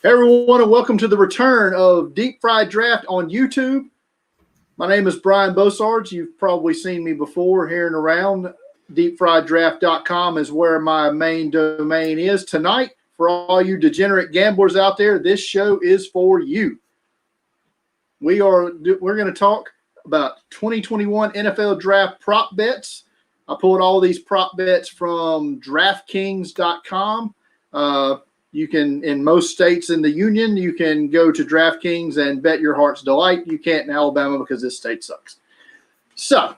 Hey everyone, and welcome to the return of Deep Fried Draft on YouTube. My name is Brian Bosarge. You've probably seen me before here and around. DeepFriedDraft.com is where my main domain is. Tonight, for all you degenerate gamblers out there, this show is for you. We're going to talk about 2021 NFL Draft prop bets. I pulled all these prop bets from DraftKings.com. You can, in most states in the union, you can go to DraftKings and bet your heart's delight. You can't in Alabama because this state sucks. So,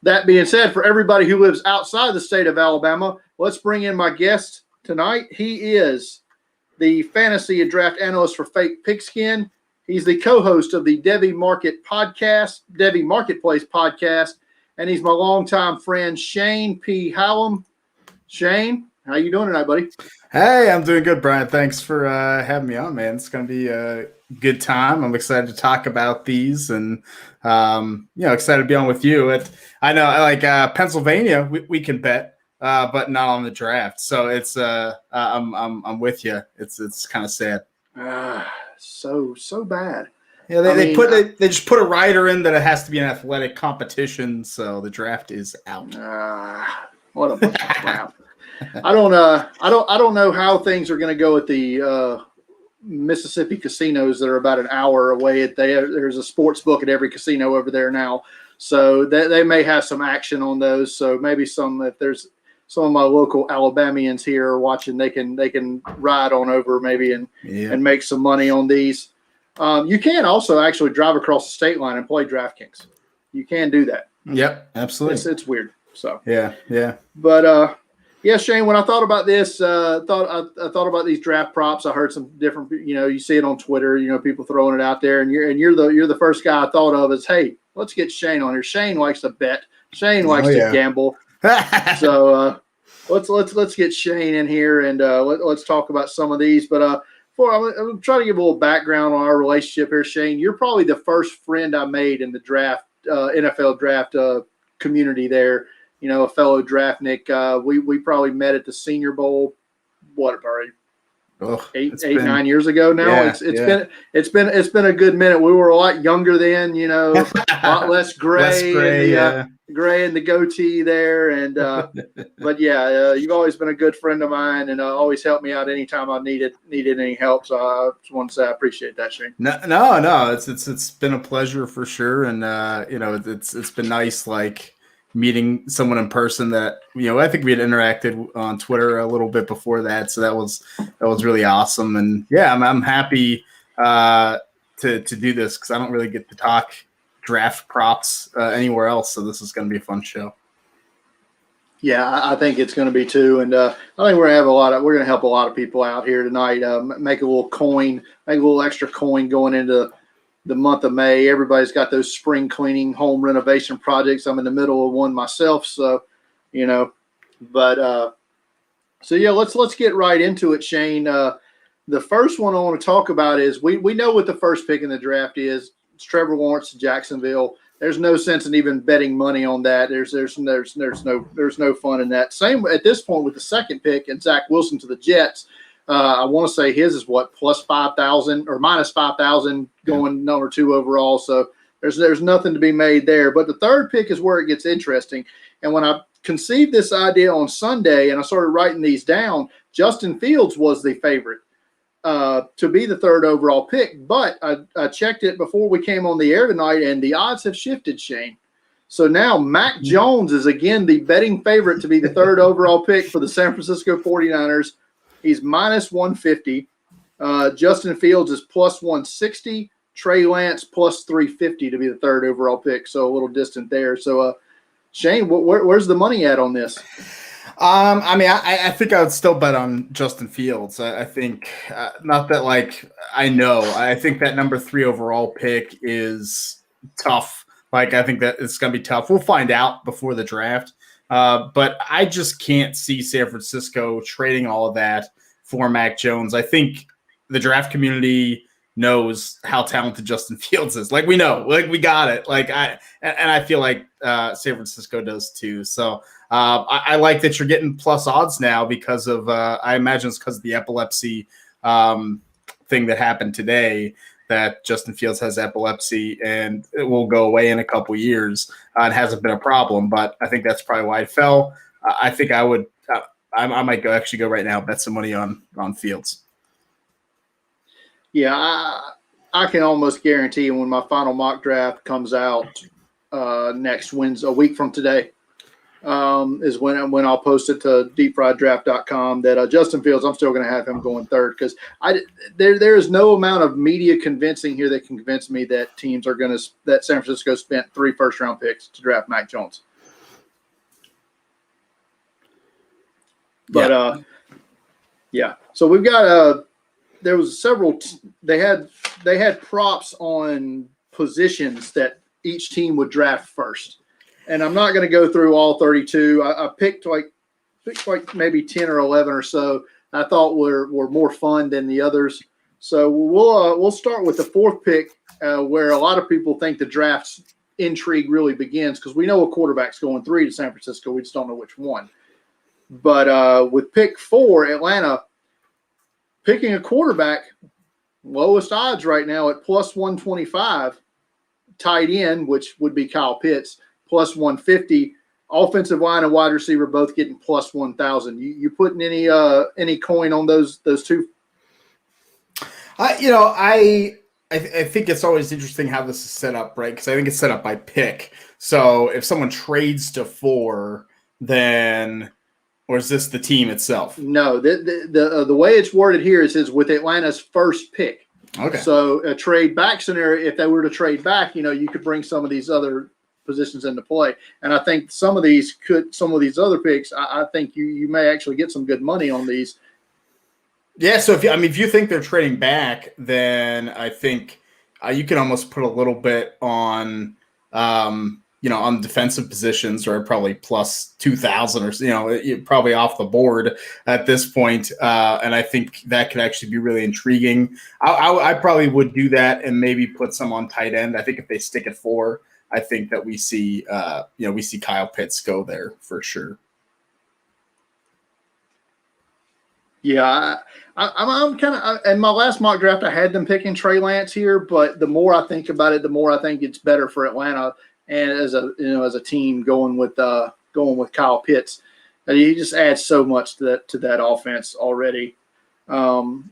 that being said, for everybody who lives outside the state of Alabama, let's bring in my guest tonight. He is the fantasy and draft analyst for Fake Pigskin. He's the co-host of the Devy Marketplace podcast, and he's my longtime friend, Shane P Hallam. Shane, how you doing tonight, buddy? Hey, I'm doing good, Brian. Thanks for having me on, man. It's going to be a good time. I'm excited to talk about these and, excited to be on with you. I know, like Pennsylvania, we can bet, but not on the draft. So it's I'm with you. It's kind of sad. So bad. Yeah, they just put a rider in that it has to be an athletic competition, so the draft is out. What a bunch of crap. I don't know how things are going to go at the Mississippi casinos that are about an hour away. There's a sports book at every casino over there now, so they may have some action on those. So maybe if there's some of my local Alabamians here watching, they can ride on over maybe and make some money on these. You can also actually drive across the state line and play DraftKings. You can do that. Yep, absolutely. It's weird. So yeah. But yeah, Shane, when I thought about this, I thought about these draft props. I heard some different, you see it on Twitter, people throwing it out there, and you're the first guy I thought of as, hey, let's get Shane on here. Shane likes to bet. Shane likes to gamble. So let's get Shane in here and let's talk about some of these. But I'm trying to give a little background on our relationship here, Shane. You're probably the first friend I made in the draft, NFL draft community there. A fellow draftnik. We probably met at the Senior Bowl. What, probably 9 years ago now. Yeah, it's been a good minute. We were a lot younger then. A lot less gray, gray and the goatee there. And but yeah, you've always been a good friend of mine, and always helped me out anytime I needed any help. So I just want to say I appreciate that, Shane. No, it's been a pleasure for sure, and it's been nice, like, meeting someone in person that I think we had interacted on Twitter a little bit before that, so that was really awesome. And yeah, I'm happy to do this because I don't really get to talk draft props anywhere else, so this is going to be a fun show. Yeah, I think it's going to be too, and I think we're going to help a lot of people out here tonight. Make a little extra coin going into the month of May. Everybody's got those spring cleaning, home renovation projects. I'm in the middle of one myself, so But so yeah, let's get right into it, Shane. The first one I want to talk about is we know what the first pick in the draft is. It's Trevor Lawrence to Jacksonville. There's no sense in even betting money on that. There's no fun in that. Same at this point with the second pick and Zach Wilson to the Jets. I want to say his is what, plus 5,000 or minus 5,000 going number 2 overall. So there's nothing to be made there. But the third pick is where it gets interesting. And when I conceived this idea on Sunday and I started writing these down, Justin Fields was the favorite to be the third overall pick. But I checked it before we came on the air tonight, and the odds have shifted, Shane. So now Mac Jones is again the betting favorite to be the third overall pick for the San Francisco 49ers. He's minus 150. Justin Fields is plus 160. Trey Lance plus 350 to be the third overall pick. So a little distant there. So, Shane, where's the money at on this? I think I would still bet on Justin Fields. I think not that I think that number 3 overall pick is tough. I think that it's going to be tough. We'll find out before the draft. But I just can't see San Francisco trading all of that for Mac Jones. I think the draft community knows how talented Justin Fields is. We know, we got it. I feel like San Francisco does too. So I like that you're getting plus odds now because of, I imagine it's because of the epilepsy thing thing that happened today that Justin Fields has epilepsy and it will go away in a couple years. It hasn't been a problem, but I think that's probably why it fell. I think I would. I might actually go right now, bet some money on Fields. Yeah, I can almost guarantee when my final mock draft comes out next Wednesday, a week from today, is when I'll post it to deepfrieddraft.com that Justin Fields, I'm still going to have him going third because there is no amount of media convincing here that can convince me that that San Francisco spent 3 first-round picks to draft Mac Jones. But yeah. So we've got there was several. They had props on positions that each team would draft first, and I'm not going to go through all 32. I picked like maybe 10 or 11 or so. I thought were more fun than the others. So we'll start with the 4th pick, where a lot of people think the draft's intrigue really begins because we know a quarterback's going 3 to San Francisco. We just don't know which one. But with pick 4, Atlanta picking a quarterback, lowest odds right now at plus 125, tight end, which would be Kyle Pitts, plus 150. Offensive line and wide receiver both getting plus 1,000. You putting any coin on those two? I think it's always interesting how this is set up, right? Because I think it's set up by pick. So if someone trades to 4, then. Or is this the team itself? No, the way it's worded here is with Atlanta's first pick. Okay. So a trade back scenario, if they were to trade back, you could bring some of these other positions into play. And I think some of these other picks, I think you may actually get some good money on these. Yeah. So if you think they're trading back, then I think you can almost put a little bit on. On defensive positions or probably plus 2,000 or, probably off the board at this point. And I think that could actually be really intriguing. I probably would do that and maybe put some on tight end. I think if they stick at 4, I think that we see Kyle Pitts go there for sure. Yeah, I'm kind of in my last mock draft. I had them picking Trey Lance here, but the more I think about it, the more I think it's better for Atlanta. And as a team going with Kyle Pitts, he just adds so much to that offense already. Let's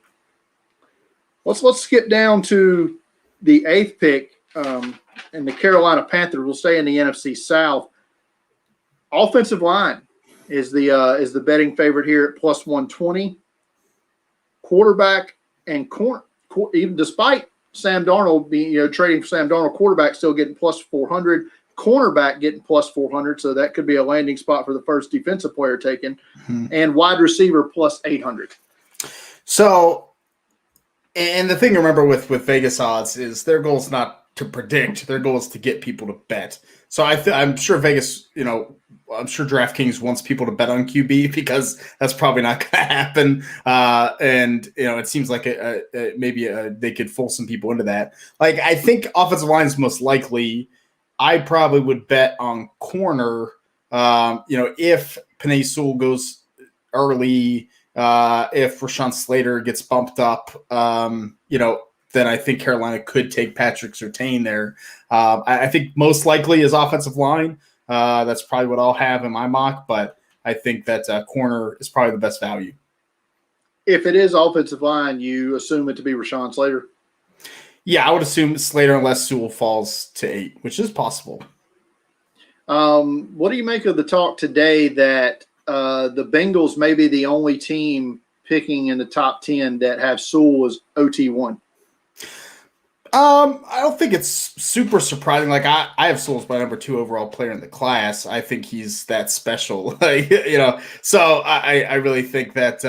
skip down to the 8th pick, and the Carolina Panthers will stay in the NFC South. Offensive line is the betting favorite here at plus 120. Quarterback and even despite Sam Darnold being, trading for Sam Darnold, quarterback still getting plus 400, cornerback getting plus 400. So that could be a landing spot for the first defensive player taken, and wide receiver plus 800. So, and the thing to remember with Vegas odds is their goal is not to predict; their goal is to get people to bet. So I'm sure Vegas, I'm sure DraftKings wants people to bet on QB because that's probably not going to happen. And it seems like maybe they could fool some people into that. Like I think offensive line is most likely. I probably would bet on corner. If Penei Sewell goes early, if Rashawn Slater gets bumped up, then I think Carolina could take Patrick Surtain there. I think most likely is offensive line. That's probably what I'll have in my mock, but I think that corner is probably the best value. If it is offensive line, you assume it to be Rashawn Slater? Yeah, I would assume Slater unless Sewell falls to 8, which is possible. What do you make of the talk today that the Bengals may be the only team picking in the top 10 that have Sewell as OT1? I don't think it's super surprising. Like I have Sewell as my number 2 overall player in the class. I think he's that special, So I really think that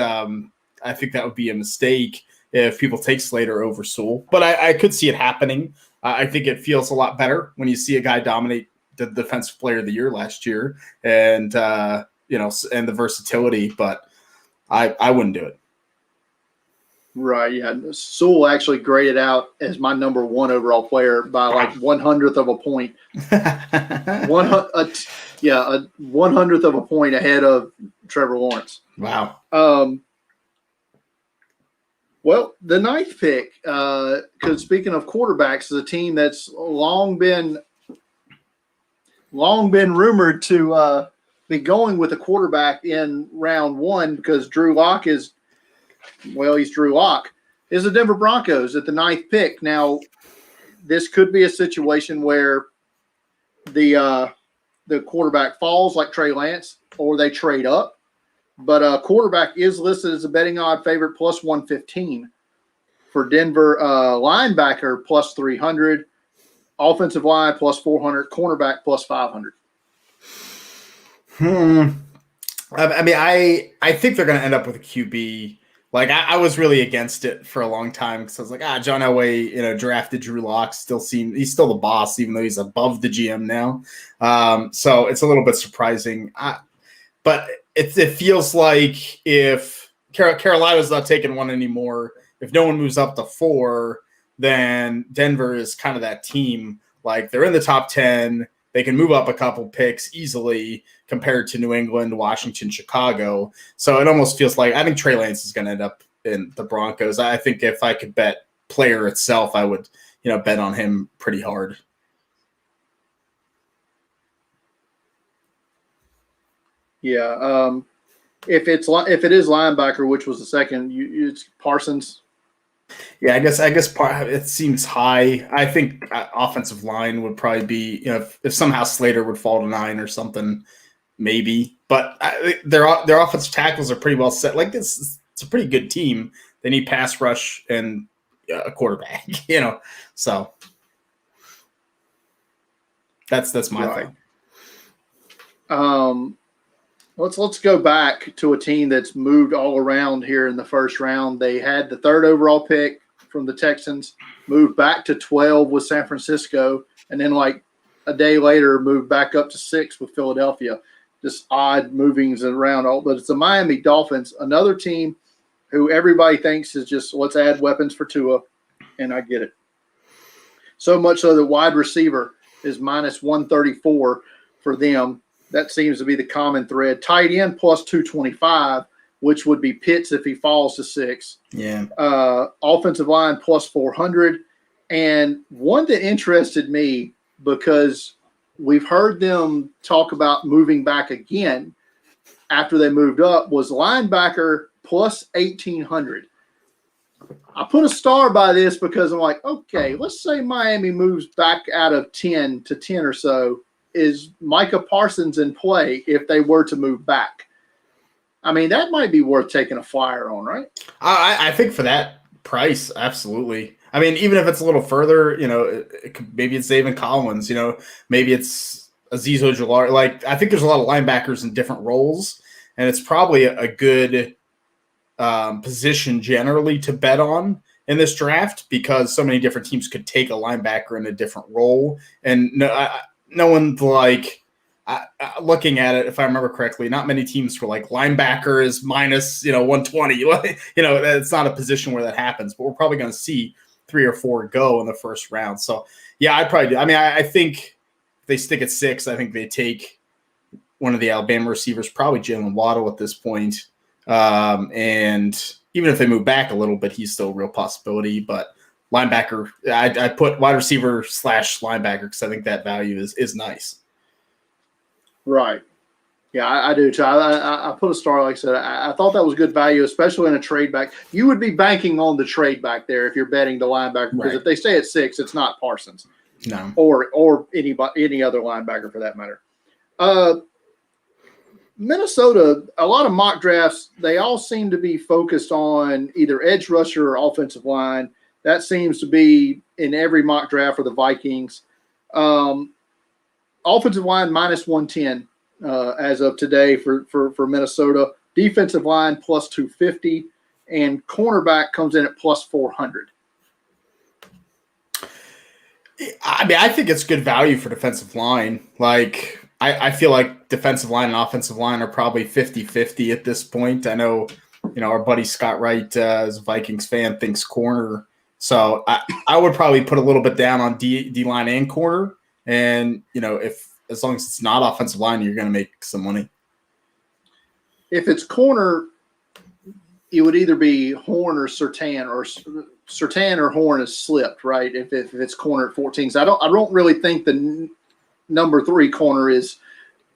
I think that would be a mistake if people take Slater over Sewell. But I could see it happening. I think it feels a lot better when you see a guy dominate the defensive player of the year last year, and and the versatility. But I wouldn't do it. Right, yeah. Sewell actually graded out as my number 1 overall player by like 1/100th of a point. A 1/100th of a point ahead of Trevor Lawrence. Wow. Well, the ninth pick, because speaking of quarterbacks, is a team that's long been rumored to be going with a quarterback in round one because Drew Lock is, well, he's Drew Lock, is the Denver Broncos at the ninth pick. Now, this could be a situation where the quarterback falls like Trey Lance, or they trade up. But quarterback is listed as a betting odd favorite plus 115. For Denver, linebacker plus 300, offensive line plus 400, cornerback plus 500. I mean, I think they're going to end up with a QB. Like I was really against it for a long time because I was like, John Elway, drafted Drew Lock. He's still the boss, even though he's above the GM now. So it's a little bit surprising. But it feels like if Carolina's not taking one anymore, if no one moves up to 4, then Denver is kind of that team. Like they're in the top 10. They can move up a couple picks easily compared to New England, Washington, Chicago. So it almost feels like I think Trey Lance is going to end up in the Broncos. I think if I could bet player itself, I would, bet on him pretty hard. Yeah. If it is linebacker, which was the second, it's Parsons. Yeah, I guess it seems high. I think offensive line would probably be, if somehow Slater would fall to 9 or something, maybe. But their offensive tackles are pretty well set. Like it's a pretty good team. They need pass rush and a quarterback, So that's my thought. Let's go back to a team that's moved all around here in the first round. They had the 3rd overall pick from the Texans, moved back to 12 with San Francisco, and then like a day later moved back up to 6 with Philadelphia. Just odd movings around. But it's the Miami Dolphins, another team who everybody thinks is just let's add weapons for Tua, and I get it. So much so the wide receiver is minus 134 for them. That seems to be the common thread. Tight end plus 225, which would be Pitts if he falls to 6. Yeah. Offensive line plus 400. And one that interested me because we've heard them talk about moving back again after they moved up was linebacker plus 1,800. I put a star by this because I'm like, okay, let's say Miami moves back out of 10 to 10 or so. Is Micah Parsons in play if they were to move back? I mean, that might be worth taking a flyer on, right? I think for that price, absolutely. I mean, even if it's a little further, maybe it's Zaven Collins, maybe it's Azeez Ojulari. Like, I think there's a lot of linebackers in different roles, and it's probably a good position generally to bet on in this draft because so many different teams could take a linebacker in a different role. And no one's like looking at it. If I remember correctly, not many teams were like linebacker is minus 120. It's not a position where that happens, but we're probably going to see 3 or 4 go in the first round. So yeah, I'd probably do. I mean, I think if they stick at 6, I think they take one of the Alabama receivers, probably Jalen Waddle at this point. And even if they move back a little bit, he's still a real possibility. But linebacker, I put wide receiver / linebacker because I think that value is nice. Right. Yeah, I do too. I put a star, like I said. I thought that was good value, especially in a trade back. You would be banking on the trade back there if you're betting the linebacker because if they stay at 6, it's not Parsons, no, or any other linebacker for that matter. Minnesota, a lot of mock drafts, they all seem to be focused on either edge rusher or offensive line. That seems to be in every mock draft for the Vikings. Offensive line minus 110 as of today for Minnesota. Defensive line plus 250, and cornerback comes in at plus 400. I mean, I think it's good value for defensive line. Like, I feel like defensive line and offensive line are probably 50-50 at this point. I know, our buddy Scott Wright, as a Vikings fan, thinks corner. So I would probably put a little bit down on D-line and corner. And, as long as it's not offensive line, you're going to make some money. If it's corner, it would either be Horn or Surtain, or Surtain or Horn has slipped, right? If it's corner at 14, so I don't really think the number 3 corner is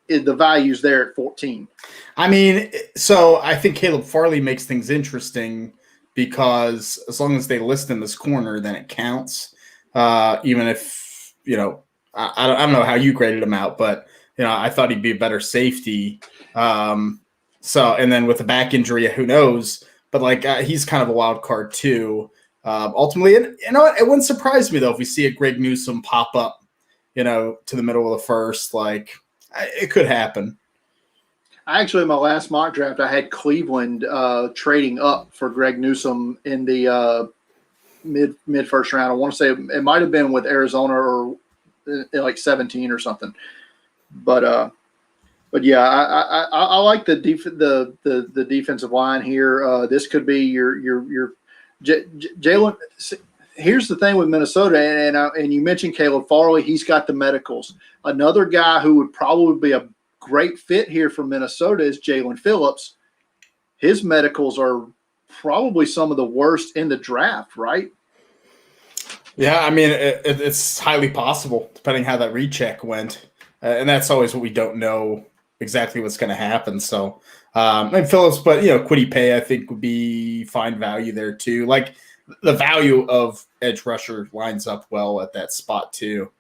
the value's there at 14. I mean, so I think Caleb Farley makes things interesting because as long as they list in this corner, then it counts. Even if, I don't know how you graded him out, but, I thought he'd be a better safety. And then with the back injury, who knows? But, he's kind of a wild card, too. Ultimately, and you know what? It wouldn't surprise me, though, if we see a Greg Newsome pop up, to the middle of the first. It could happen. Actually, in my last mock draft, I had Cleveland trading up for Greg Newsome in the mid first round. I want to say it might have been with Arizona or like 17 or something. But yeah, I like the defensive line here. This could be your Jalen. Here's the thing with Minnesota, and you mentioned Caleb Farley. He's got the medicals. Another guy who would probably be a great fit here for Minnesota is Jalen Phillips. His medicals are probably some of the worst in the draft, right? Yeah, I mean, it's highly possible, depending how that recheck went. And that's always what we don't know exactly what's going to happen. So, and Phillips, but, Kwity Paye, I think, would be fine value there, too. The value of edge rusher lines up well at that spot, too.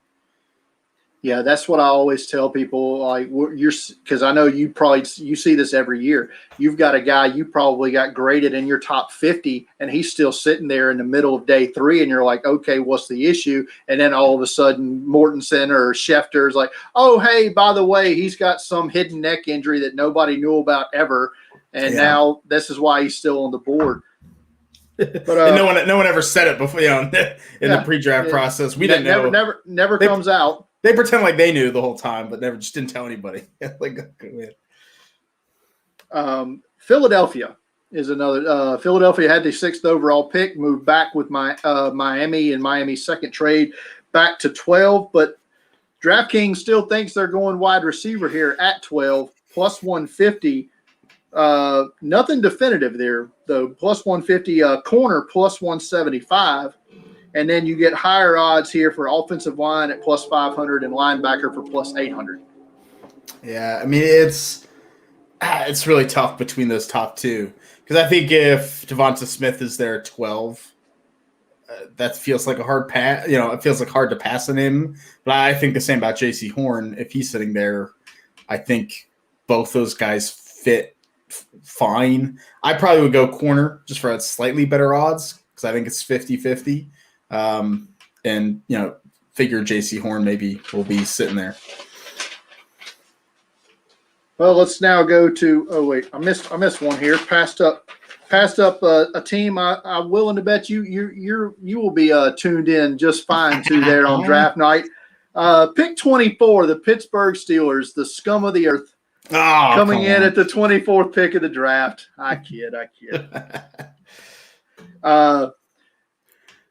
Yeah, that's what I always tell people. Because I know you see this every year. You've got a guy you probably got graded in your top 50, and he's still sitting there in the middle of day 3, and you're like, okay, what's the issue? And then all of a sudden, Mortensen or Schefter is like, oh, hey, by the way, he's got some hidden neck injury that nobody knew about ever, and now this is why he's still on the board. But and no one ever said it before, in the pre-draft process. We didn't know. Never comes out. They pretend like they knew the whole time, but just didn't tell anybody. Philadelphia is another. Philadelphia had the 6th overall pick, moved back with Miami and Miami's second trade back to 12. But DraftKings still thinks they're going wide receiver here at 12, plus 150. Nothing definitive there, though. Plus 150, corner plus 175. And then you get higher odds here for offensive line at plus 500 and linebacker for plus 800. Yeah, I mean, it's really tough between those top two. Because I think if Devonta Smith is there at 12, that feels like a hard pass. It feels like hard to pass on him. But I think the same about J.C. Horn. If he's sitting there, I think both those guys fit fine. I probably would go corner just for slightly better odds because I think it's 50-50. And figure J.C. Horn maybe will be sitting there. Well, let's now go to. Oh wait, I missed one here. Passed up a team. I'm willing to bet you will be tuned in just fine to there on draft night. Pick 24, the Pittsburgh Steelers, the scum of the earth, coming in at the 24th pick of the draft. I kid.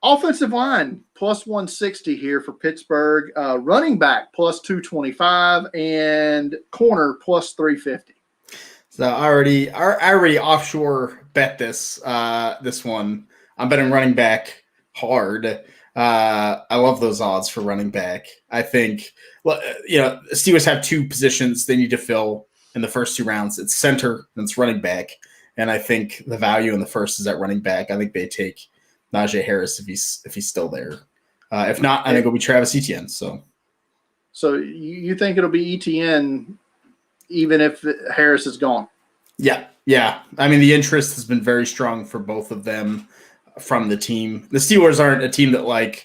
Offensive line, plus 160 here for Pittsburgh. Running back, plus 225. And corner, plus 350. So I already offshore bet this one. I'm betting running back hard. I love those odds for running back. I think, Steelers have two positions they need to fill in the first 2 rounds. It's center and it's running back. And I think the value in the first is at running back. I think they take Najee Harris if he's still there. If not, I think it'll be Travis Etienne. So you think it'll be Etienne even if Harris is gone? Yeah. I mean, the interest has been very strong for both of them from the team. The Steelers aren't a team that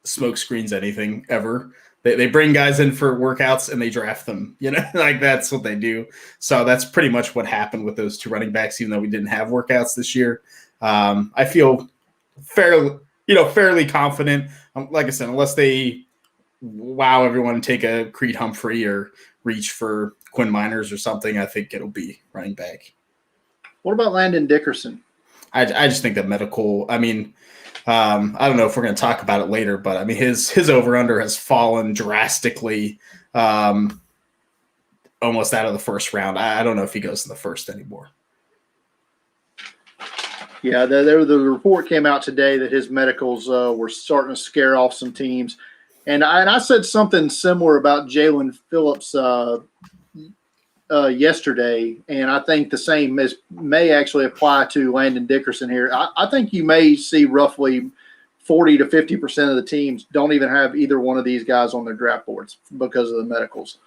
smoke screens anything ever. They bring guys in for workouts and they draft them. That's what they do. So that's pretty much what happened with those 2 running backs, even though we didn't have workouts this year. I feel fairly confident. Like I said, unless they wow everyone and take a Creed Humphrey or reach for Quinn Miners or something, I think it'll be running back. What about Landon Dickerson? I just think that medical. I mean, I don't know if we're going to talk about it later, but I mean his over under has fallen drastically, almost out of the first round. I don't know if he goes in the first anymore. Yeah, the report came out today that his medicals were starting to scare off some teams. And I said something similar about Jalen Phillips yesterday, and I think the same may actually apply to Landon Dickerson here. I think you may see roughly 40 to 50% of the teams don't even have either one of these guys on their draft boards because of the medicals.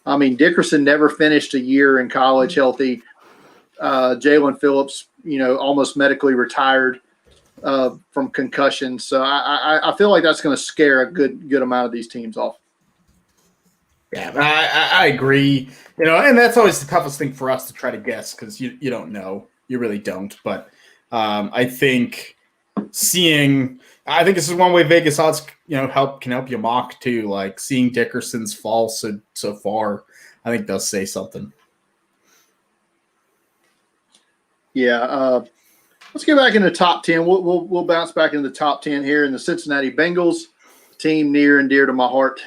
I mean, Dickerson never finished a year in college healthy. Jalen Phillips, almost medically retired from concussion. So I feel like that's going to scare a good amount of these teams off. Yeah, I agree. And that's always the toughest thing for us to try to guess because you don't know. You really don't. But I think this is one way Vegas odds can help you mock too. Like seeing Dickerson's fall so far, I think does say something. Yeah. Let's get back into the top 10. We'll bounce back into the top 10 here in the Cincinnati Bengals, team near and dear to my heart.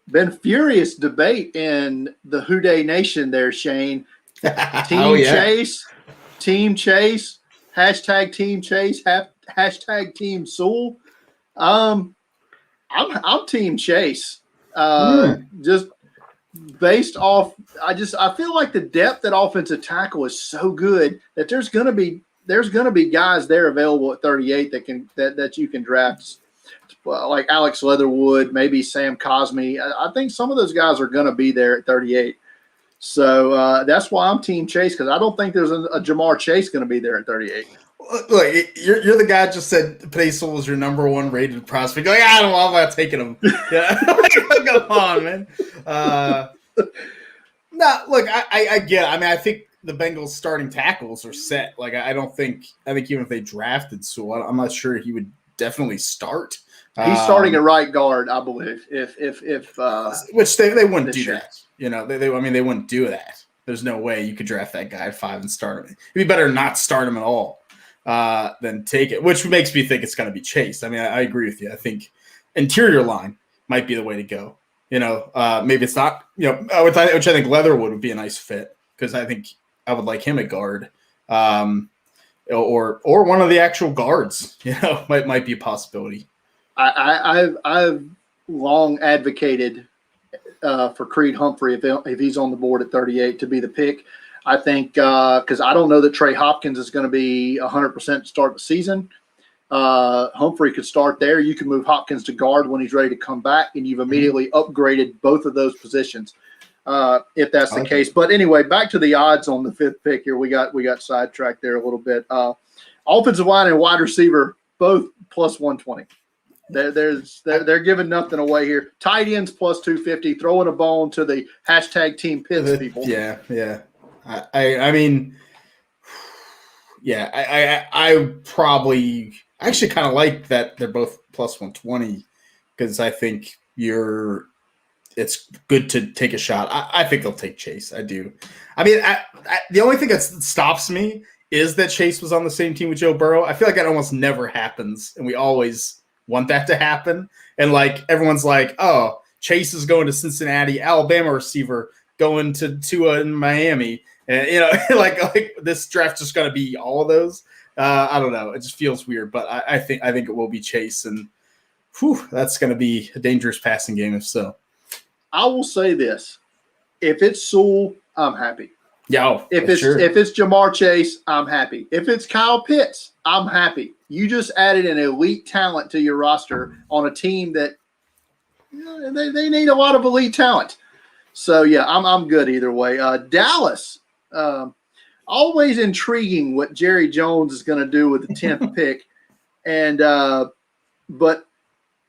Been furious debate in the Houday Nation there, Shane. Chase, Team Chase, hashtag Team Chase, hashtag Team Sewell. I'm Team Chase. Just based off, I feel like the depth at offensive tackle is so good that there's gonna be guys there available at 38 that you can draft. Like Alex Leatherwood, maybe Sam Cosmi. I think some of those guys are going to be there at 38. So that's why I'm Team Chase, because I don't think there's a Jamar Chase going to be there at 38. Look, you're the guy that just said Pace was your number one rated prospect. Like, I don't know, I'm not taking him. Yeah, come on, man. No, look, I get it. I mean, I think the Bengals starting tackles are set. Like, I think even if they drafted Sewell, I'm not sure he would definitely start. He's starting at right guard, I believe. If which they wouldn't do that. They wouldn't do that. There's no way you could draft that guy at 5 and start him. It'd be better not start him at all than take it, which makes me think it's going to be Chase. I mean, I agree with you. I think interior line might be the way to go. Maybe it's not. Which I think Leatherwood would be a nice fit because I think I would like him at guard. Or one of the actual guards, might be a possibility. I've long advocated for Creed Humphrey if he's on the board at 38 to be the pick. I think because I don't know that Trey Hopkins is going to be 100% to start the season. Humphrey could start there. You can move Hopkins to guard when he's ready to come back, and you've immediately upgraded both of those positions if that's the case. But anyway, back to the odds on the 5th pick here. We got sidetracked there a little bit. Offensive line and wide receiver both plus 120. They're giving nothing away here. Tight ends plus 250. Throwing a bone to the hashtag Team Pitts people. Yeah. I probably actually kind of like that they're both plus 120 because I think it's good to take a shot. I think they'll take Chase. I do. I mean, the only thing that stops me is that Chase was on the same team with Joe Burrow. I feel like that almost never happens, and we always want that to happen. And like everyone's like, oh, Chase is going to Cincinnati, Alabama receiver going to Tua in Miami. And like this draft's just gonna be all of those. I don't know. It just feels weird, but I think it will be Chase, and that's gonna be a dangerous passing game if so. I will say this. If it's Sewell, I'm happy. Yeah. If it's Jamar Chase, I'm happy. If it's Kyle Pitts, I'm happy. You just added an elite talent to your roster on a team that they need a lot of elite talent. So yeah, I'm good either way. Dallas, always intriguing what Jerry Jones is going to do with the 10th pick. And but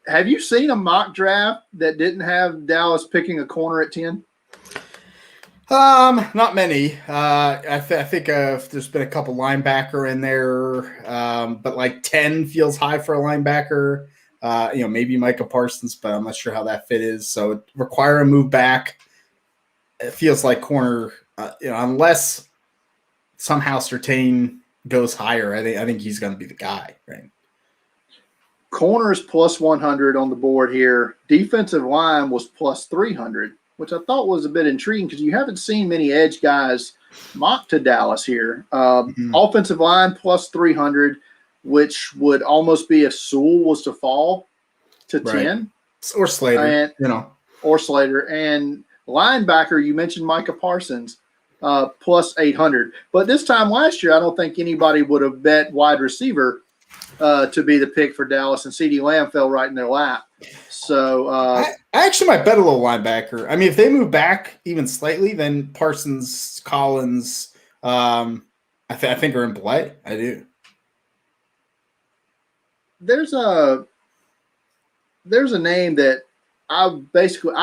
have you seen a mock draft that didn't have Dallas picking a corner at 10? Not many. I think there's been a couple linebacker in there, but like 10 feels high for a linebacker. Maybe Micah Parsons, but I'm not sure how that fit is. So it require a move back. It feels like corner, unless somehow Surtain goes higher. I think he's going to be the guy, right? Corners plus 100 on the board here. Defensive line was plus 300. Which I thought was a bit intriguing because you haven't seen many edge guys mock to Dallas here. Mhm. Offensive line plus 300, which would almost be if Sewell was to fall to Right. 10. Or Slater, And, you know. or Slater. And linebacker, you mentioned Micah Parsons, plus 800. But this time last year, I don't think anybody would have bet wide receiver to be the pick for Dallas, and CeeDee Lamb fell right in their lap. So I actually might bet a little linebacker. I mean, if they move back even slightly, then Parsons, Collins, I think are in play. I do. there's a name that I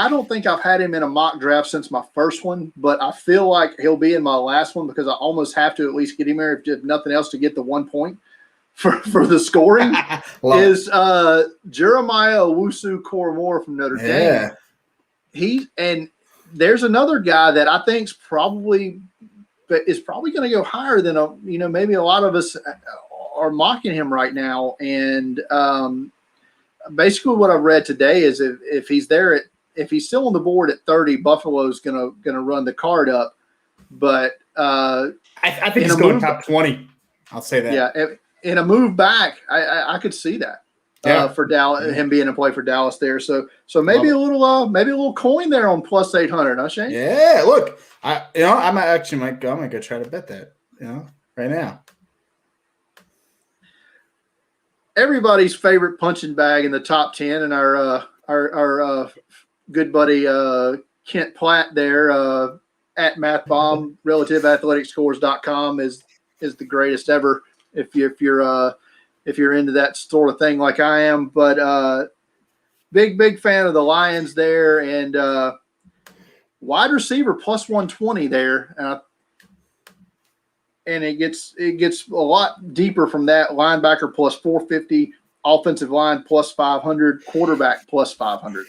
don't think I've had him in a mock draft since my first one, but I feel like he'll be in my last one because I almost have to at least get him there, if nothing else, to get the 1 point for the scoring. Is Jeremiah Owusu-Koramoah from Notre Dame. And there's another guy that I think is probably going to go higher than maybe a lot of us are mocking him right now. And basically what I've read today is if he's there if he's still on the board at 30, Buffalo's gonna run the card up. But I think he's going top 20. I'll say that. Yeah, in a move back, I could see that. For Dallas, him being a play for Dallas there. So maybe a little coin there on plus 800, huh, Shane? Yeah, look, I might go try to bet that, right now. Everybody's favorite punching bag in the top 10, and our good buddy Kent Platt there at MathBomb, relativeathleticscores.com is the greatest ever if you're into that sort of thing like I am. But big fan of the Lions there, and wide receiver plus 120 there. And it gets a lot deeper from that. Linebacker plus 450, offensive line plus 500, quarterback plus 500.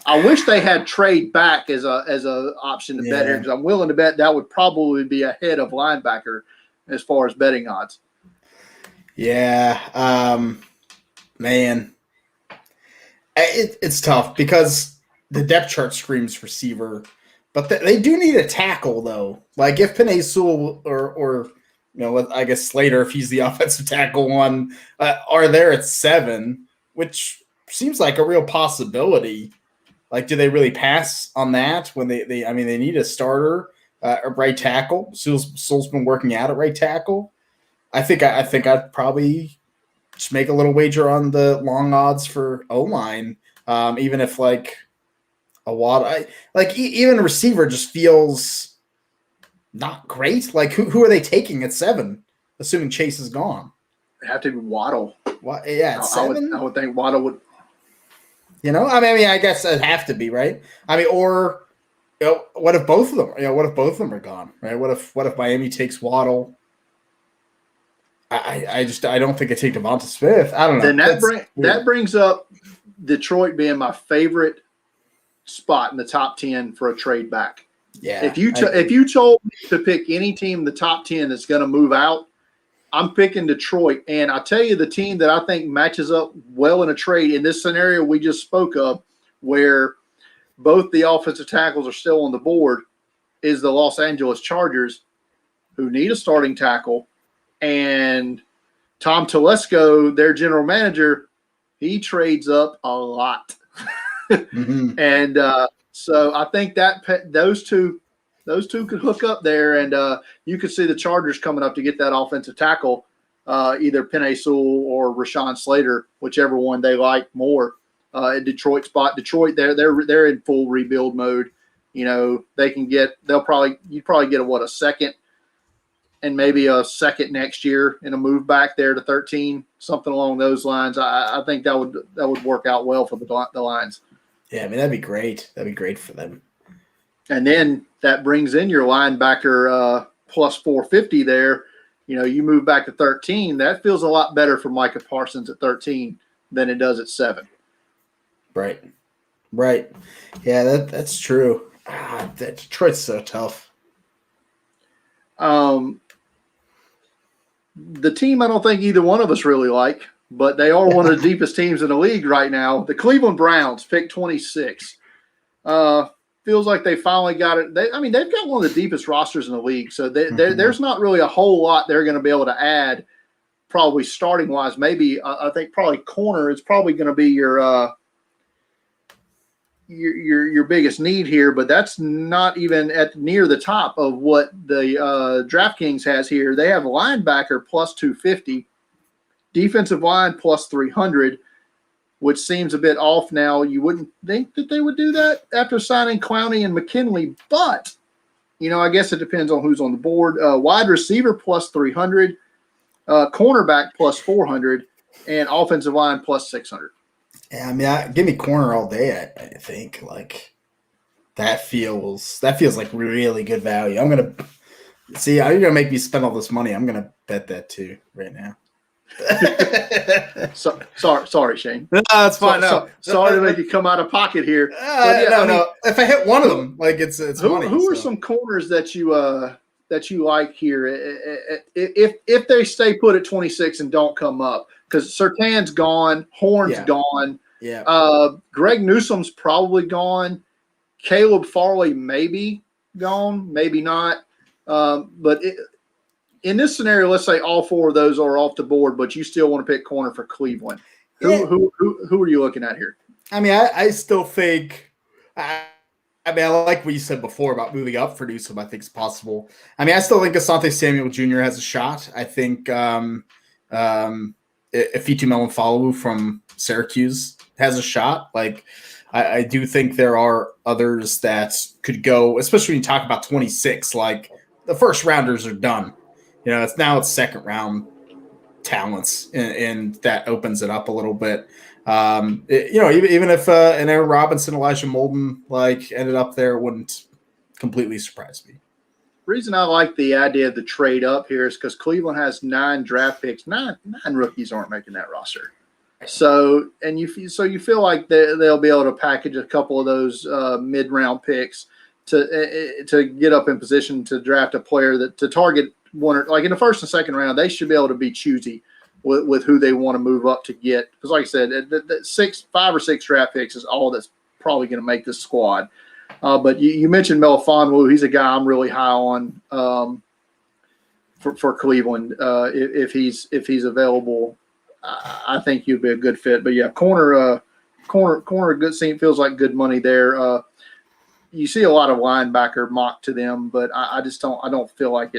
I wish they had trade back as a option to bet here, because I'm willing to bet that would probably be ahead of linebacker as far as betting odds. Yeah, man, it's tough because the depth chart screams receiver. But they do need a tackle, though. Like if Penei Sewell or I guess Slater, if he's the offensive tackle one, are there at 7, which seems like a real possibility. Like, do they really pass on that when they need a starter, a right tackle? Sewell's been working out at right tackle. I think I'd probably just make a little wager on the long odds for O-line, even if like a lot. Even a receiver just feels not great. Like who are they taking at 7? Assuming Chase is gone, It'd have to be Waddle. What? Yeah, at 7. I would think Waddle would. I guess it'd have to be, right. Or what if both of them? What if both of them are gone? Right. What if Miami takes Waddle? I don't think I take Devonta Smith. I don't know. Then that brings up Detroit being my favorite spot in the top 10 for a trade back. Yeah. If you told me to pick any team in the top 10 that's going to move out, I'm picking Detroit. And I tell you, the team that I think matches up well in a trade in this scenario we just spoke of, where both the offensive tackles are still on the board, is the Los Angeles Chargers, who need a starting tackle. And Tom Telesco, their general manager, he trades up a lot. Mm-hmm. And so I think that those two could hook up there, and you could see the Chargers coming up to get that offensive tackle, either Penei Sewell or Rashawn Slater, whichever one they like more. In Detroit spot, they're in full rebuild mode. You'd probably get a second, and maybe a second next year in a move back there to 13, something along those lines. I think that would work out well for the Lions. Yeah, that'd be great. That'd be great for them. And then that brings in your linebacker plus 450 there. You move back to 13. That feels a lot better for Micah Parsons at 13 than it does at 7. Right. Yeah, that's true. Detroit's so tough. The team I don't think either one of us really like, but they are one of the deepest teams in the league right now. The Cleveland Browns, pick 26. Feels feels like they finally got it. They've got one of the deepest rosters in the league, so there's not really a whole lot they're going to be able to add. Probably starting wise, maybe I think probably corner is probably going to be your biggest need here, but that's not even at near the top of what the DraftKings has here. They have a linebacker plus 250, defensive line plus 300, which seems a bit off now. You wouldn't think that they would do that after signing Clowney and McKinley, but I guess it depends on who's on the board. Wide receiver plus 300, cornerback plus 400, and offensive line plus 600. Yeah, give me corner all day. I think like that feels like really good value. I'm gonna see. You're gonna make me spend all this money. I'm gonna bet that too right now. Sorry, Shane. No, that's fine. Sorry to make you come out of pocket here. No. If I hit one of them, like it's money. Who are some corners that you like here? If they stay put at 26 and don't come up, because Surtain's gone, Horn's gone. Yeah. Greg Newsome's probably gone. Caleb Farley maybe gone, maybe not. But in this scenario, let's say all four of those are off the board, but you still want to pick corner for Cleveland. Who are you looking at here? I mean, I still think. I like what you said before about moving up for Newsome. I think it's possible. I mean, I still think Asante Samuel Jr. has a shot. I think Ifitu Melifonwu from Syracuse has a shot. Like, I do think there are others that could go, especially when you talk about 26. Like, the first rounders are done. It's second round talents, and that opens it up a little bit. Even if an Aaron Robinson, Elijah Molden ended up there, it wouldn't completely surprise me. The reason I like the idea of the trade up here is because Cleveland has 9 draft picks. Nine rookies aren't making that roster. So you feel like they'll be able to package a couple of those mid round picks to get up in position to draft a player to target one, or like in the first and second round. They should be able to be choosy with who they want to move up to get. Because like I said, the 5 or 6 draft picks is all that's probably going to make this squad. But you mentioned Melifonwu. He's a guy I'm really high on for Cleveland. If he's available, I think he'd be a good fit. But yeah, corner good scene, feels like good money there. You see a lot of linebacker mocked to them, but I don't feel like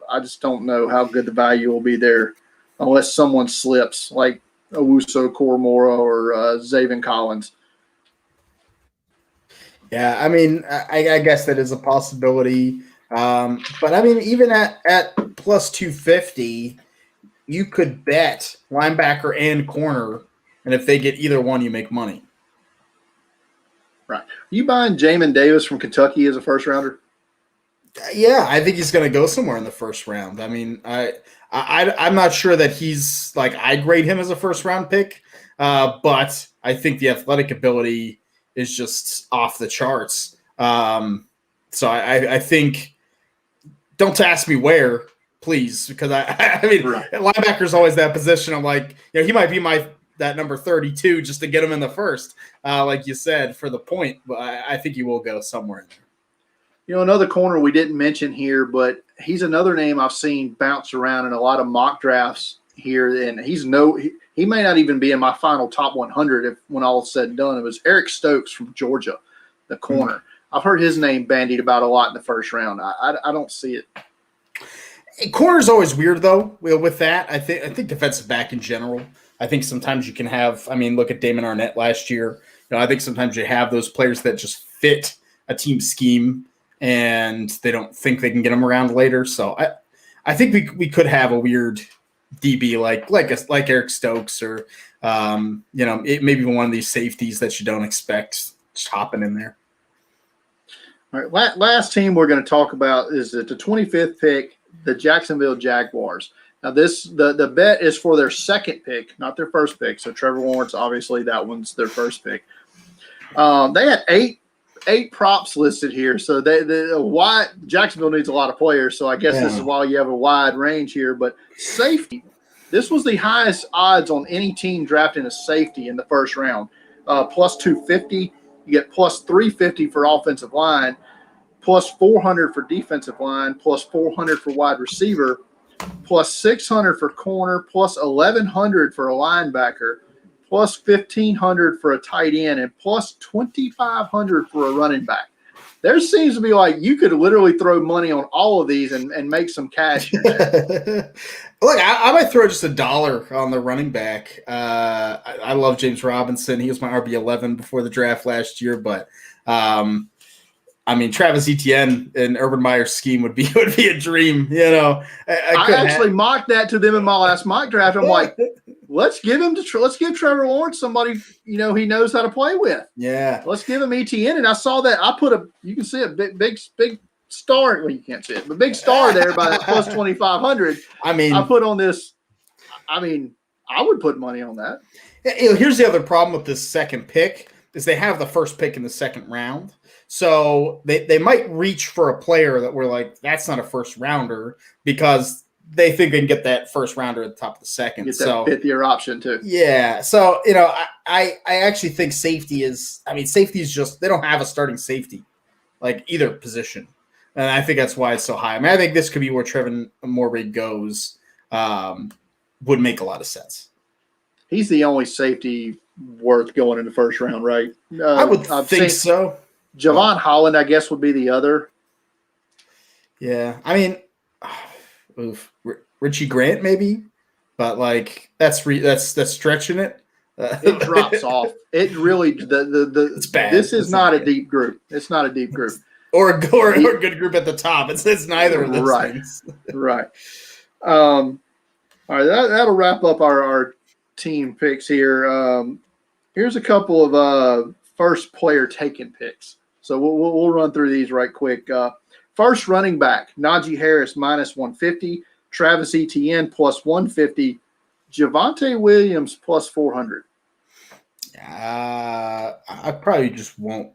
I just don't know how good the value will be there unless someone slips like Owusu Koromora or Zaven Collins. Yeah, I mean, I guess that is a possibility. But I mean, even at plus 250, you could bet linebacker and corner, and if they get either one, you make money. Right. You buying Jamin Davis from Kentucky as a first rounder? Yeah, I think he's going to go somewhere in the first round. I mean, I'm not sure that he's I grade him as a first round pick, but I think the athletic ability is just off the charts. So I think, don't ask me where, please, because I mean, right. Linebacker is always that position. I'm he might be that number 32 just to get him in the first, like you said, for the point. But I think he will go somewhere in there. Another corner we didn't mention here, but he's another name I've seen bounce around in a lot of mock drafts here, and he may not even be in my final top 100 when all is said and done. It was Eric Stokes from Georgia, the corner. Mm-hmm. I've heard his name bandied about a lot in the first round. I don't see it. Corner's always weird though. With that, I think defensive back in general. I think sometimes you can have. I mean, look at Damon Arnett last year. I think sometimes you have those players that just fit a team scheme, and they don't think they can get them around later. So I think we could have a weird DB like Eric Stokes or maybe one of these safeties that you don't expect just hopping in there. All right, last team we're going to talk about is at the 25th pick, the Jacksonville Jaguars. Now the bet is for their second pick, not their first pick. So Trevor Lawrence, obviously that one's their first pick. They had eight props listed here, so Jacksonville needs a lot of players. So I guess this is why you have a wide range here. But safety, this was the highest odds on any team drafting a safety in the first round, plus 250. You get plus 350 for offensive line, plus 400 for defensive line, plus 400 for wide receiver, plus 600 for corner, plus 1,100 for a linebacker, plus 1,500 for a tight end, and plus 2,500 for a running back. There seems to be like you could literally throw money on all of these and make some cash here. Look, I might throw just $1 on the running back. I love James Robinson. He was my RB11 before the draft last year, but I mean, Travis Etienne in Urban Meyer's scheme would be a dream. You know, I actually mocked that to them in my last mock draft. I'm like, let's give Trevor Lawrence somebody he knows how to play with. Yeah, let's give him Etienne. And I saw that you can see a big star. Well, you can't see it, but big star there by that plus 2,500. I mean, I put on this. I mean, I would put money on that. Here's the other problem with this second pick is they have the first pick in the second round. So they might reach for a player that we're like, that's not a first rounder because they think they can get that first rounder at the top of the second. Get that fifth-year option too. Yeah. So, I actually think safety is just, they don't have a starting safety, like either position. And I think that's why it's so high. I mean, I think this could be where Trevor Morbey goes, would make a lot of sense. He's the only safety worth going in the first round, right? I would think so. Javon Holland, I guess, would be the other. Yeah, I mean, Richie Grant maybe, but like that's stretching it. It drops off. It really it's bad. This is not a deep group. It's not a deep group, or a good group at the top. It's neither of those things. Right. All right. That'll wrap up our team picks here. Here's a couple of first player taken picks. So we'll run through these right quick. First running back, Najee Harris minus 150, Travis Etienne plus 150, Javonte Williams plus 400. I probably just won't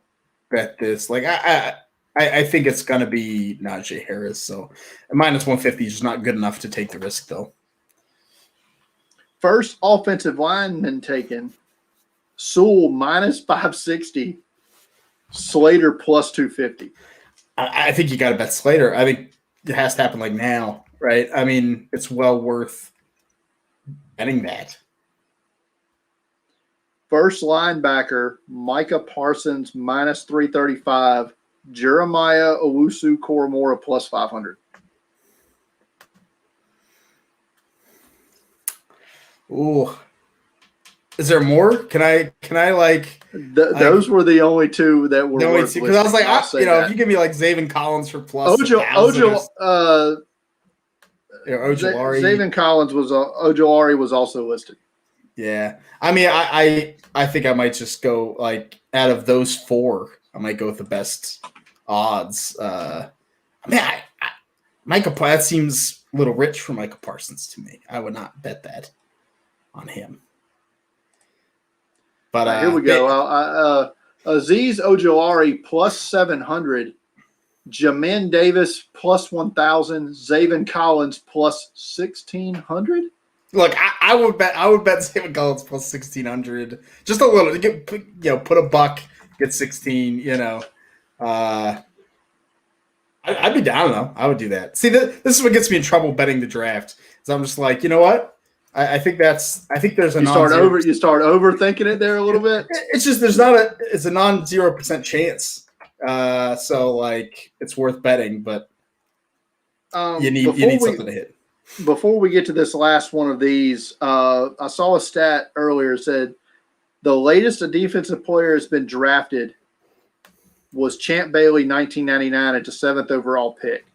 bet this. Like I think it's gonna be Najee Harris. So minus 150 is just not good enough to take the risk though. First offensive lineman taken, Sewell minus 560. Slater plus 250. I think you got to bet Slater. I think it has to happen like now, right? I mean, it's well worth betting that. First linebacker, Micah Parsons minus 335. Jeremiah Owusu-Koramoah plus 500. Ooh. Is there more? Can I like those were the only two that were worth because I was like, if you give me like Zaven Collins for plus Ojolari. Zaven Collins Ojolari was also listed. Yeah. I mean, I think I might just go like out of those four, I might go with the best odds. That seems a little rich for Micah Parsons to me. I would not bet that on him. But here we go. Azeez Ojolari plus 700, Jamin Davis plus 1,000, Zaven Collins plus 1,600. Look, I would bet Zaven Collins plus 1,600, just a little. Put a buck, get 16. I'd be down though. I would do that. See, this is what gets me in trouble betting the draft. Is I'm just like, you know what? I think there's a you start overthinking it there a little bit. It's just it's a non-0% chance. So like it's worth betting, but you need something to hit. Before we get to this last one of these, I saw a stat earlier said the latest a defensive player has been drafted was Champ Bailey, 1999, at the 7th overall pick.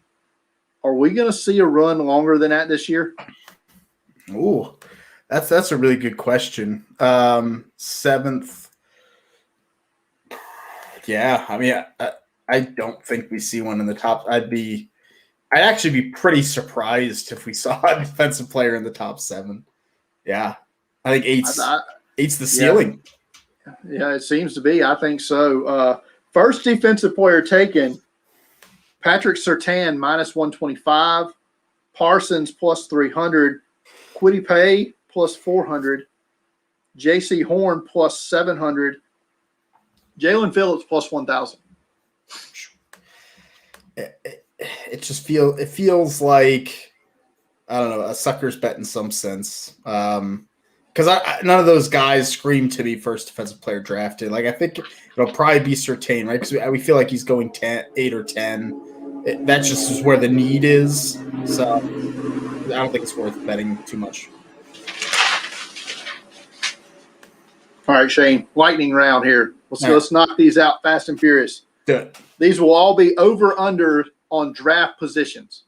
Are we going to see a run longer than that this year? Ooh, that's a really good question. 7th. Yeah, I mean, I don't think we see one in the top. I'd actually be pretty surprised if we saw a defensive player in the top 7. Yeah, I think eight's the ceiling. Yeah, it seems to be. I think so. First defensive player taken, Patrick Surtain minus 125, Parsons plus 300. Kwity Paye plus 400, J.C. Horn plus 700, Jalen Phillips plus 1,000. It just feels like, I don't know, a sucker's bet in some sense. Because none of those guys scream to be first defensive player drafted. Like, I think it'll probably be Surtain, right? Because we feel like he's going 8 or 10. That just is where the need is. So I don't think it's worth betting too much. All right, Shane, lightning round here. Let's knock these out fast and furious. Do it. These will all be over-under on draft positions.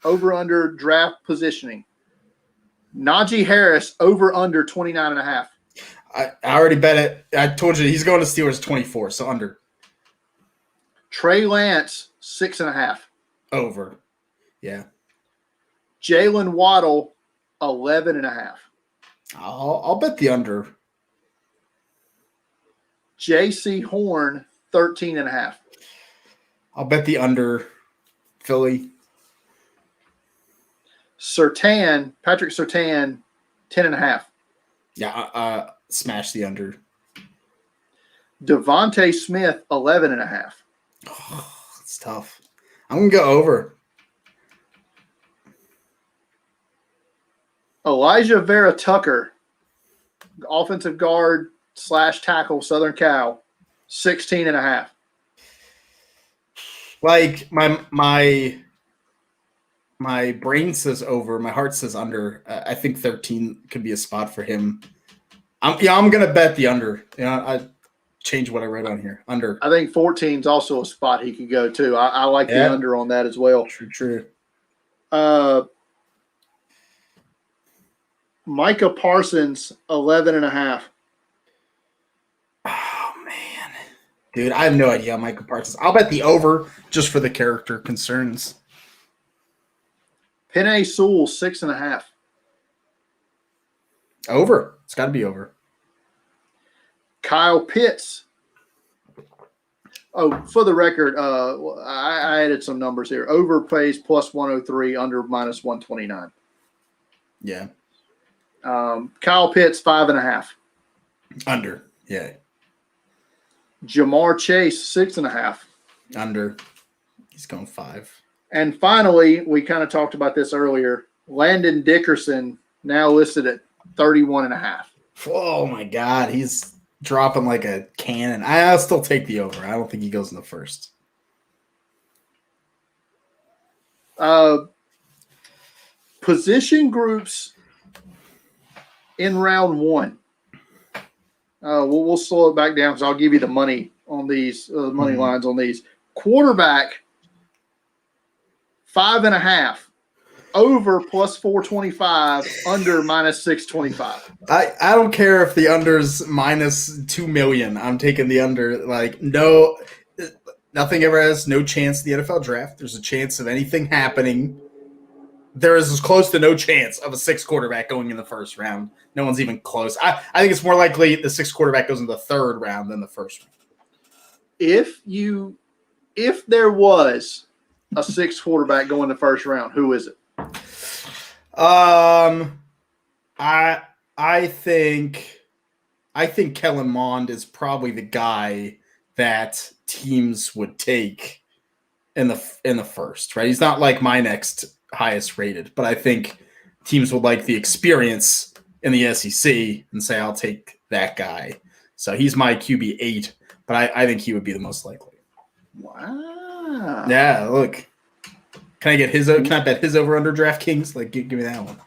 Over-under draft positioning. Najee Harris, over-under 29.5. I already bet it. I told you he's going to Steelers 24, so under. Trey Lance, 6.5. Over. Yeah. Jalen Waddle, 11.5. I'll bet the under. J.C. Horn, 13.5. I'll bet the under. Philly. Patrick Surtain, 10.5. Yeah, smash the under. Devontae Smith, 11.5. Oh, it's tough. I'm going to go over. Elijah Vera Tucker, offensive guard / tackle, Southern Cal, 16.5. Like, my brain says over. My heart says under. I think 13 could be a spot for him. I'm going to bet the under. I change what I read on here. Under. I think 14 is also a spot he could go to. I like the under on that as well. True. Micah Parsons, 11.5. Oh, man. Dude, I have no idea on Micah Parsons. I'll bet the over just for the character concerns. Penei Sewell, 6.5. Over. It's got to be over. Kyle Pitts. Oh, for the record, I added some numbers here. Over pays plus 103, under minus 129. Yeah. Kyle Pitts, 5.5. Under. Yeah. Jamar Chase, 6.5. Under. He's going 5. And finally, we kind of talked about this earlier. Landon Dickerson, now listed at 31.5. Oh, my God. He's dropping like a cannon. I'll still take the over. I don't think he goes in the first. Position groups in round 1. We'll slow it back down because I'll give you the money on these, money lines on these. Quarterback, 5.5. Over plus 425, under minus 625. I don't care if the under's minus 2 million. I'm taking the under. Like, no, nothing ever has no chance in the NFL draft. There's a chance of anything happening. There is as close to no chance of a 6th quarterback going in the first round. No one's even close. I think it's more likely the 6th quarterback goes in the 3rd round than the first round. If there was a 6th quarterback going in the first round, who is it? I think Kellen Mond is probably the guy that teams would take in the first, right? He's not like my next highest rated, but I think teams would like the experience in the SEC and say, I'll take that guy. So he's my QB 8, but I think he would be the most likely. Wow. Yeah, look. Can I bet his over under DraftKings? Like, give me that one.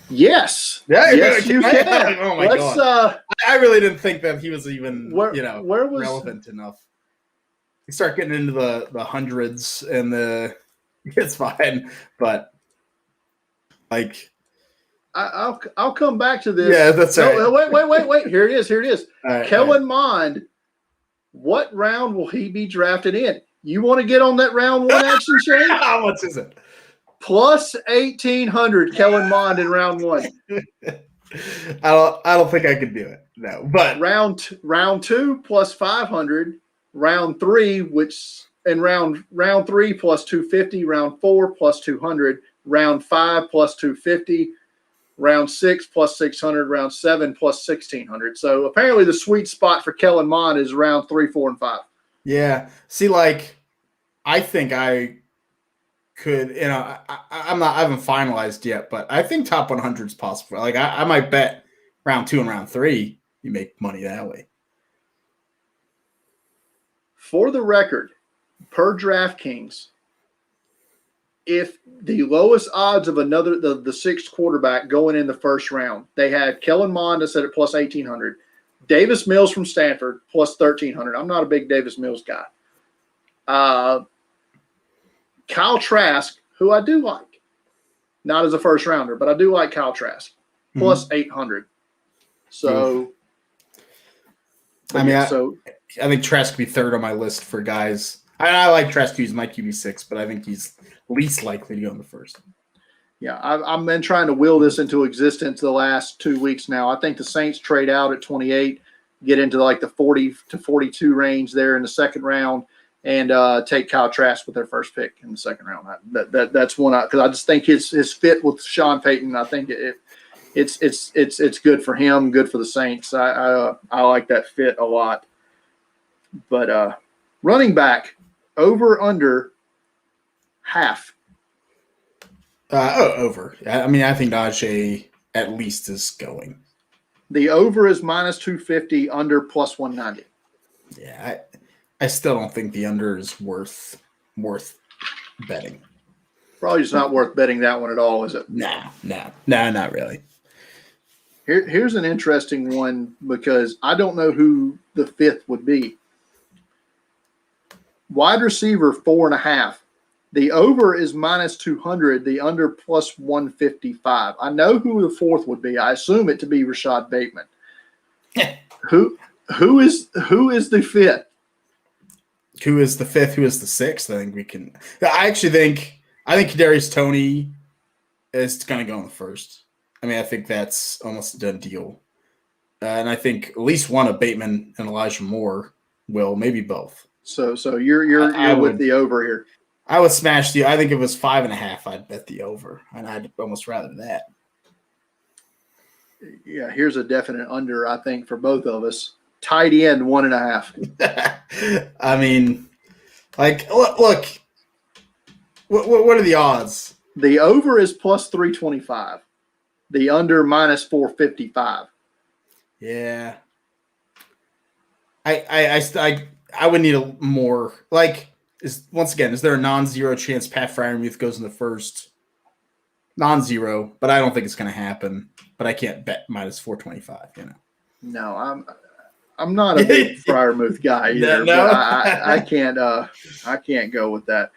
Yes. Yeah, yes, you can. Oh my God. I really didn't think that he was even relevant enough. You start getting into the hundreds and it's fine, but like I'll come back to this. Yeah, that's right. Wait. Here it is. Right, Kellen Mond, what round will he be drafted in? You want to get on that round 1 action, Shane? How much is it? Plus 1,800, Kellen Mond in round 1. I don't think I could do it. No, but round 2 plus 500, round 3, round 3 plus 250, round 4 plus 200, round 5 plus 250, round 6 plus 600, round 7 plus 1600. So apparently the sweet spot for Kellen Mond is round 3, 4, and 5. Yeah. See, like, I think I could, I haven't finalized yet, but I think top 100 is possible. Like, I might bet round 2 and round 3, you make money that way. For the record, per DraftKings, if the lowest odds of the sixth quarterback going in the first round, they had Kellen Mond at plus 1,800, Davis Mills from Stanford plus 1,300. I'm not a big Davis Mills guy. Kyle Trask, who I do like, not as a first rounder, but I do like Kyle Trask, plus 800. So, I think Trask could be third on my list for guys. I like Trask to use my QB6, but I think he's least likely to go in the first. Yeah, I've been trying to will this into existence the last 2 weeks now. I think the Saints trade out at 28, get into like the 40 to 42 range there in the second round, and take Kyle Trask with their first pick in the second round. That's one because I just think his fit with Sean Payton. I think it's good for him, good for the Saints. I like that fit a lot. But running back over under half. Over. I mean, I think Najee at least is going. The over is minus 250, under plus 190. Yeah, I still don't think the under is worth betting. Probably just not worth betting that one at all, is it? No, not really. Here's an interesting one because I don't know who the fifth would be. Wide receiver 4.5. The over is minus 200. The under plus 155. I know who the fourth would be. I assume it to be Rashad Bateman. Who is the fifth? Who is the fifth? Who is the sixth? I think we can. I think Kadarius Toney is going to go in the first. I mean, I think that's almost a done deal. And I think at least one of Bateman and Elijah Moore will, maybe both. So you're with the over here. I would smash the. I think if it was 5.5, I'd bet the over, and I'd almost rather that. Yeah, here's a definite under. I think for both of us, tight end 1.5. I mean, like, look. What are the odds? The over is plus 325. The under minus 455. Yeah. I would need a more like. Is there a non-zero chance Pat Freiermuth goes in the first? Non-zero, but I don't think it's going to happen. But I can't bet minus 425. No, I'm not a big Freiermuth guy either. No. But I can't go with that.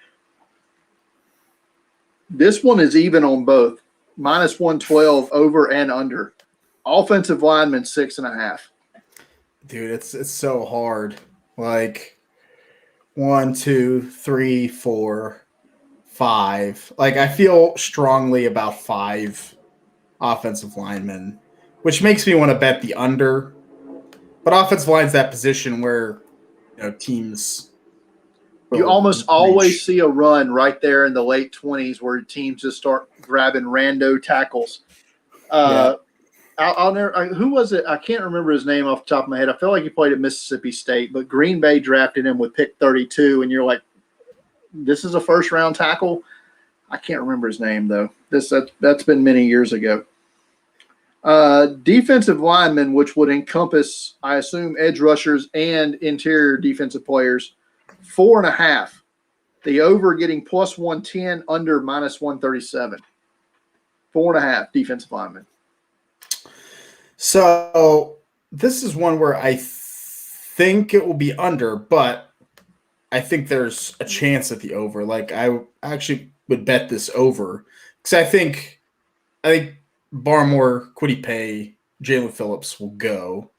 This one is even on both, minus 112 over and under. Offensive lineman 6.5. Dude, it's so hard. Like. 1, 2, 3, 4, 5. Like, I feel strongly about 5 offensive linemen, which makes me want to bet the under. But offensive line's that position where teams. You almost always see a run right there in the late 20s where teams just start grabbing rando tackles. Who was it? I can't remember his name off the top of my head. I feel like he played at Mississippi State, but Green Bay drafted him with pick 32, and you're like, this is a first-round tackle? I can't remember his name, though. That's been many years ago. Defensive linemen, which would encompass, I assume, edge rushers and interior defensive players, 4.5. The over getting plus 110, under minus 137. 4.5 defensive linemen. So this is one where I think it will be under, but I think there's a chance at the over. Like, I actually would bet this over because I think Barmore, Kwity Paye, Jalen Phillips will go,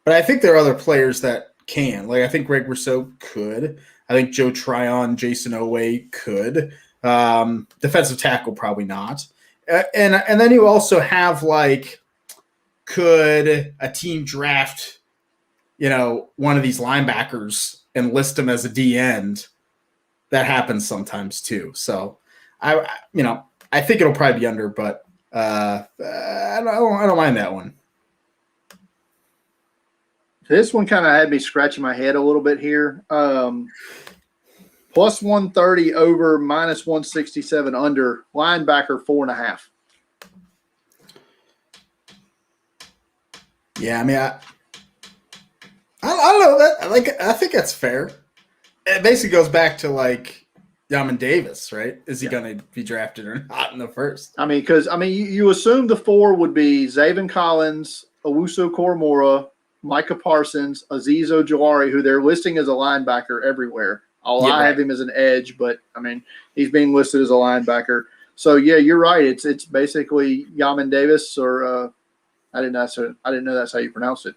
but I think there are other players that can. Like, I think Greg Rousseau could. I think Joe Tryon, Jason Owe could. Defensive tackle probably not. And then you also have like. Could a team draft, one of these linebackers and list him as a D end? That happens sometimes too. So, I think it'll probably be under, but I don't mind that one. This one kind of had me scratching my head a little bit here. Plus 130 over, minus 167 under, linebacker 4.5. Yeah, I mean, I don't know that. Like, I think that's fair. It basically goes back to like Yamin Davis, right? Is he going to be drafted or not in the first? I mean, because you assume the 4 would be Zaven Collins, Owusu Koromora, Micah Parsons, Azeez Ojulari, who they're listing as a linebacker everywhere. I have him as an edge, but I mean he's being listed as a linebacker. So yeah, you're right. It's basically Yamin Davis, or I didn't know that's how you pronounce it.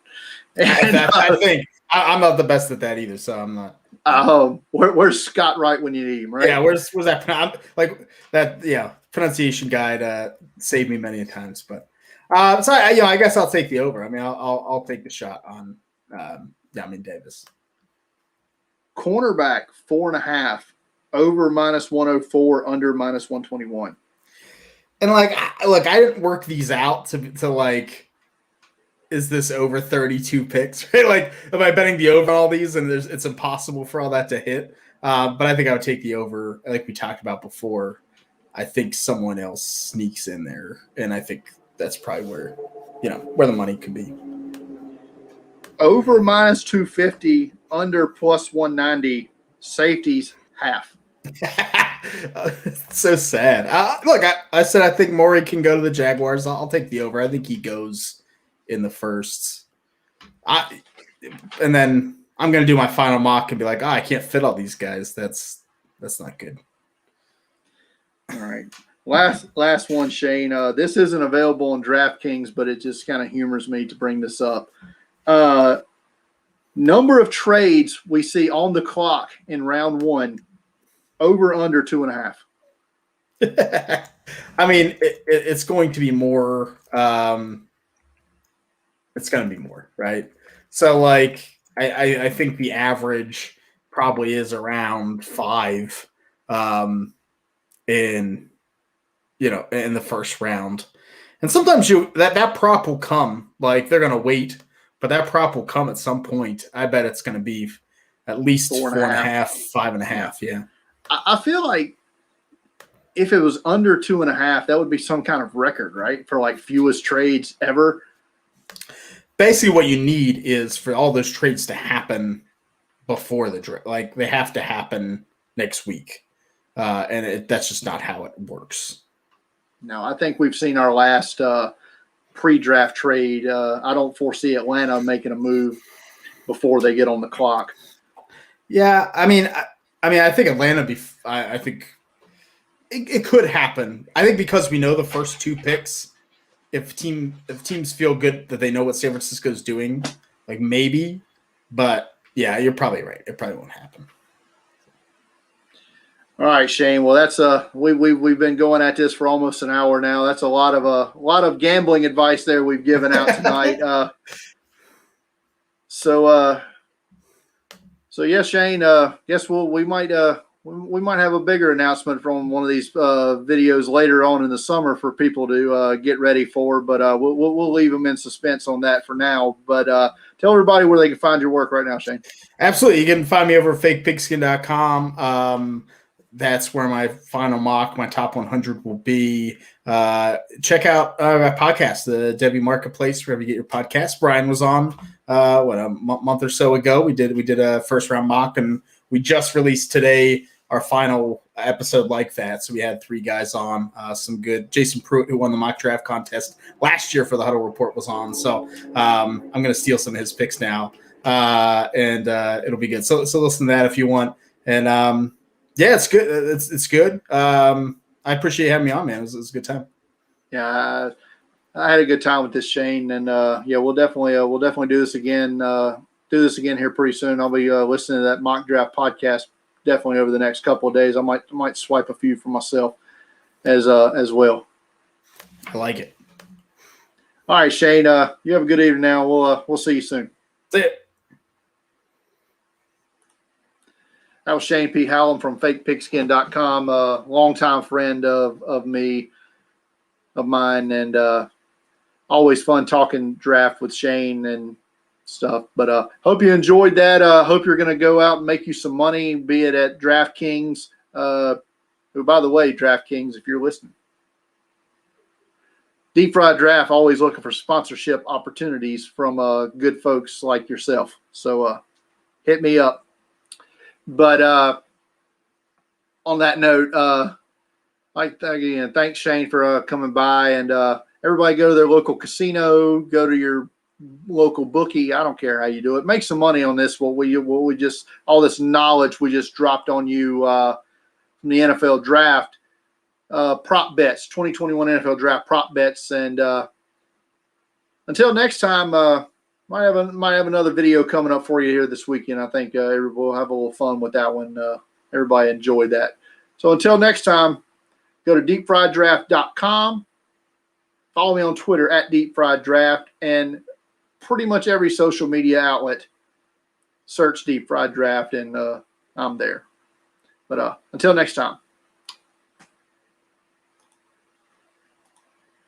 And, I think I'm not the best at that either, so I'm not. Where's Scott Wright when you need him, right? Yeah, where's that? Like that, yeah, pronunciation guide saved me many times. But so I guess I'll take the over. I mean, I'll take the shot on Yamin Davis. Cornerback 4.5, over minus 104, under minus 121. And like, look, I didn't work these out to like. Is this over 32 picks? Right? Like, am I betting the over on all these? And it's impossible for all that to hit. But I think I would take the over, like we talked about before. I think someone else sneaks in there, and I think that's probably where the money could be. Over minus 250, under plus 190, safeties half. So sad. Look, I said I think Maury can go to the Jaguars. I'll take the over. I think he goes in the first. And then I'm going to do my final mock and be like, I can't fit all these guys. That's not good. All right. Last one, Shane. This isn't available on DraftKings, but it just kind of humors me to bring this up. Number of trades we see on the clock in round 1, over under 2.5. I mean, it's going to be more. It's going to be more, right? So, like, I think the average probably is around 5 in the first round. And sometimes that prop will come. Like, they're going to wait, but that prop will come at some point. I bet it's going to be at least 4.5, 5.5. Yeah. I feel like if it was under 2.5, that would be some kind of record, right? For like fewest trades ever. Basically, what you need is for all those trades to happen before the draft. Like, they have to happen next week. And that's just not how it works. No, I think we've seen our last pre-draft trade. I don't foresee Atlanta making a move before they get on the clock. Yeah, I mean, I think Atlanta. I think it could happen. I think because we know the first 2 picks. If teams feel good that they know what San Francisco is doing, like maybe, but yeah, you're probably right. It probably won't happen. All right, Shane. Well, that's we've been going at this for almost an hour now. That's a lot of gambling advice there we've given out tonight. So yeah, Shane. Guess we might have a bigger announcement from one of these videos later on in the summer for people to get ready for. But we'll leave them in suspense on that for now. But tell everybody where they can find your work right now, Shane. Absolutely, you can find me over at fakepigskin.com. That's where my final mock, my top 100 will be. Check out my podcast, the Debbie Marketplace, wherever you get your podcast. Brian was on a month or so ago. We did a first round mock, and we just released today our final episode like that. So we had 3 guys on, some good. Jason Pruitt, who won the mock draft contest last year for the Huddle Report, was on. So I'm going to steal some of his picks now, and it'll be good. So listen to that if you want. And yeah, it's good. It's good. I appreciate you having me on, man. It was a good time. Yeah, I had a good time with this, Shane, and yeah, we'll definitely do this again. Do this again here pretty soon. I'll be listening to that mock draft podcast definitely over the next couple of days. I might swipe a few for myself as well. I like it. All right, Shane. You have a good evening now. We'll see you soon. See it. That was Shane P Hallam from fakepigskin.com, a longtime friend of me. of mine, and always fun talking draft with Shane and stuff. But hope you enjoyed that. Hope you're going to go out and make you some money, be it at DraftKings. Who, by the way, DraftKings, if you're listening, Deep Fried Draft, always looking for sponsorship opportunities from good folks like yourself. So hit me up. But on that note, again, thanks, Shane, for coming by. And everybody go to their local casino, go to your local bookie. I don't care how you do it. Make some money on this. What we just, all this knowledge we just dropped on you from the NFL draft. Prop bets, 2021 NFL draft prop bets. And until next time, might have another video coming up for you here this weekend. I think we'll have a little fun with that one. Everybody enjoyed that. So until next time, go to deepfrieddraft.com. Follow me on Twitter at deepfrieddraft, and pretty much every social media outlet. Search Deep Fried Draft, and I'm there. But until next time.